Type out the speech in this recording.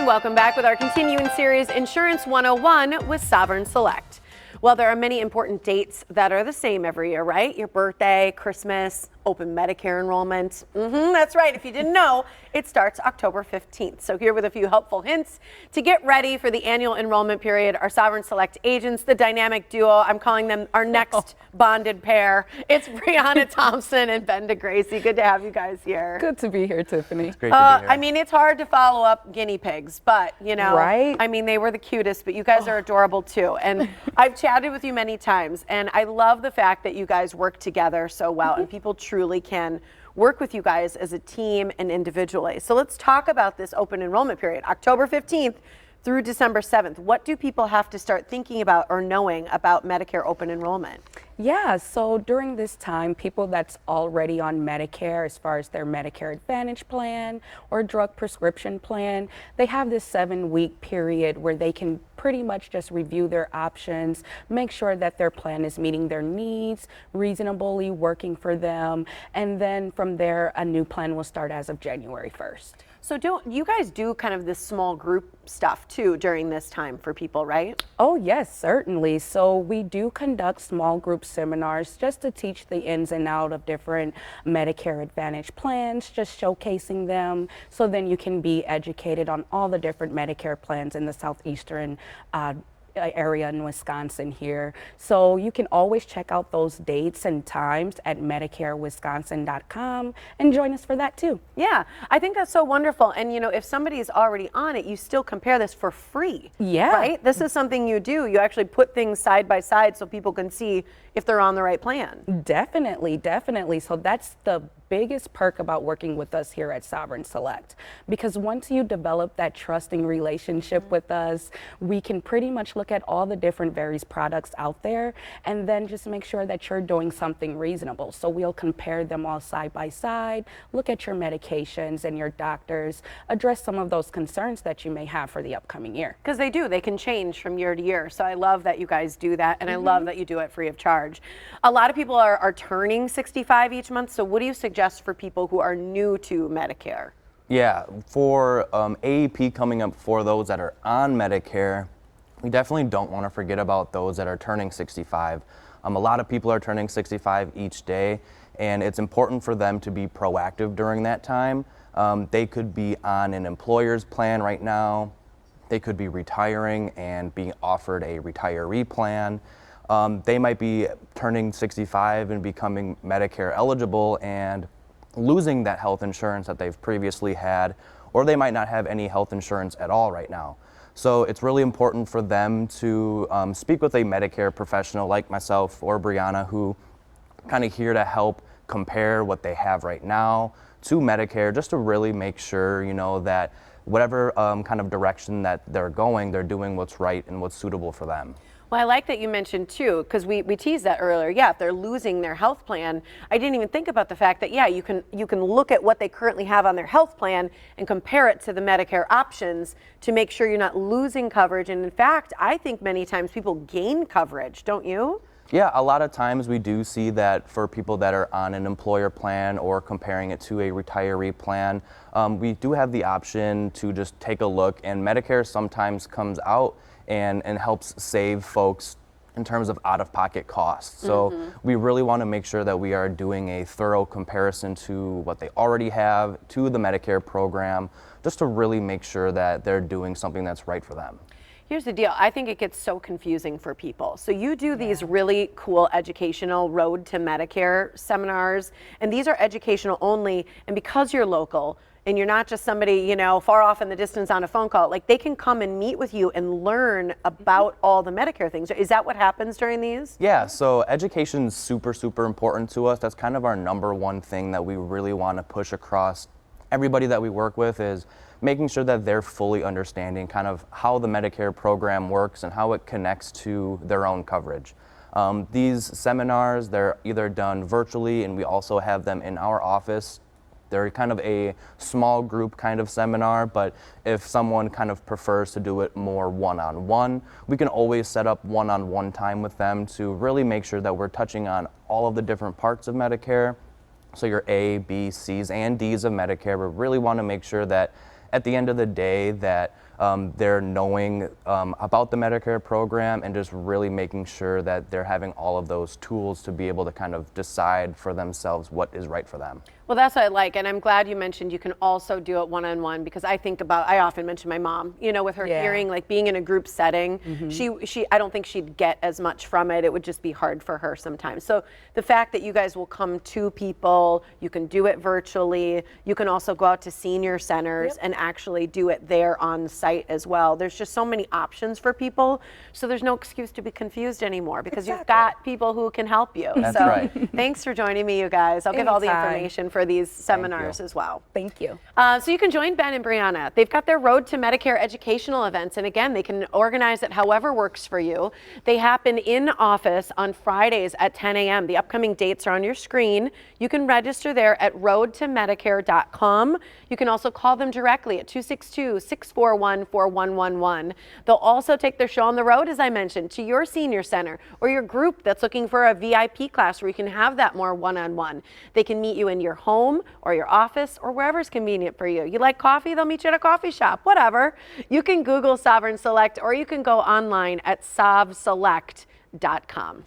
welcome back with our continuing series, Insurance 101 with Sovereign Select. Well, there are many important dates that are the same every year, right? Your birthday, Christmas, open Medicare enrollment. That's right. If you didn't know, it starts October 15th. So here with a few helpful hints to get ready for the annual enrollment period, our Sovereign Select agents, the dynamic duo, I'm calling them our next bonded pair. It's Brianna Thompson and Ben DeGracie. Good to have you guys here. Good to be here, Tiffany. It's great to be here. I mean, it's hard to follow up guinea pigs, but you know, right? I mean, they were the cutest, but you guys are adorable too. And I've chatted with you many times, and I love the fact that you guys work together so well, and people truly can work with you guys as a team and individually. So let's talk about this open enrollment period, October 15th through December 7th. What do people have to start thinking about or knowing about Medicare open enrollment? Yeah, so during this time, people that's already on Medicare, as far as their Medicare Advantage plan or drug prescription plan, they have this 7-week period where they can pretty much just review their options, make sure that their plan is meeting their needs, reasonably working for them, and then from there, a new plan will start as of January 1st. So you guys do kind of this small group stuff too during this time for people, right? Oh yes, certainly. So we do conduct small group seminars just to teach the ins and out of different Medicare Advantage plans, just showcasing them so then you can be educated on all the different Medicare plans in the southeastern area in Wisconsin here. So you can always check out those dates and times at MedicareWisconsin.com and join us for that too. Yeah, I think that's so wonderful. And you know, if somebody's already on it, you still compare this for free. Yeah. Right? This is something you do. You actually put things side by side so people can see if they're on the right plan. Definitely, definitely. So that's the biggest perk about working with us here at Sovereign Select, because once you develop that trusting relationship with us, we can pretty much look at all the different various products out there and then just make sure that you're doing something reasonable. So we'll compare them all side by side, look at your medications and your doctors, address some of those concerns that you may have for the upcoming year. Because they do, they can change from year to year. So I love that you guys do that, and I love that you do it free of charge. A lot of people are turning 65 each month, so what do you suggest for people who are new to Medicare? Yeah, for AEP coming up for those that are on Medicare, we definitely don't want to forget about those that are turning 65. A lot of people are turning 65 each day, and it's important for them to be proactive during that time. They could be on an employer's plan right now. They could be retiring and being offered a retiree plan. They might be turning 65 and becoming Medicare eligible and losing that health insurance that they've previously had, or they might not have any health insurance at all right now. So it's really important for them to speak with a Medicare professional like myself or Brianna, who kind of here to help compare what they have right now to Medicare, just to really make sure, you know, that whatever kind of direction that they're going, they're doing what's right and what's suitable for them. Well, I like that you mentioned too, because we teased that earlier. Yeah, if they're losing their health plan, I didn't even think about the fact that, yeah, you can look at what they currently have on their health plan and compare it to the Medicare options to make sure you're not losing coverage. And in fact, I think many times people gain coverage, don't you? Yeah, a lot of times we do see that for people that are on an employer plan or comparing it to a retiree plan, we do have the option to just take a look, and Medicare sometimes comes out and helps save folks in terms of out-of-pocket costs. So we really want to make sure that we are doing a thorough comparison to what they already have, to the Medicare program, just to really make sure that they're doing something that's right for them. Here's the deal. I think it gets so confusing for people. So you do these really cool educational Road to Medicare seminars, and these are educational only, and because you're local, and you're not just somebody, you know, far off in the distance on a phone call, like they can come and meet with you and learn about all the Medicare things. Is that what happens during these? Yeah, so education is super, super important to us. That's kind of our number one thing that we really want to push across everybody that we work with, is making sure that they're fully understanding kind of how the Medicare program works and how it connects to their own coverage. These seminars, they're either done virtually, and we also have them in our office. They're kind of a small group kind of seminar, but if someone kind of prefers to do it more one-on-one, we can always set up one-on-one time with them to really make sure that we're touching on all of the different parts of Medicare. So your A, B, C's, and D's of Medicare. We really want to make sure that at the end of the day that they're knowing about the Medicare program and just really making sure that they're having all of those tools to be able to kind of decide for themselves what is right for them. Well, that's what I like, and I'm glad you mentioned you can also do it one-on-one, because I often mention my mom, you know, with her hearing, like being in a group setting, I don't think she'd get as much from it. It would just be hard for her sometimes. So the fact that you guys will come to people, you can do it virtually, you can also go out to senior centers and actually do it there on site as well. There's just so many options for people, so there's no excuse to be confused anymore, because you've got people who can help you. That's so right. Thanks for joining me, you guys. I'll give all the information for these seminars as well. Thank you. So you can join Ben and Brianna. They've got their Road to Medicare educational events, and again, they can organize it however works for you. They happen in office on Fridays at 10 a.m. The upcoming dates are on your screen. You can register there at roadtomedicare.com. You can also call them directly at 262-641-4111. They'll also take their show on the road, as I mentioned, to your senior center or your group that's looking for a VIP class where you can have that more one-on-one. They can meet you in your home or your office or wherever's convenient for you. You like coffee? They'll meet you at a coffee shop, whatever. You can Google Sovereign Select, or you can go online at sovselect.com.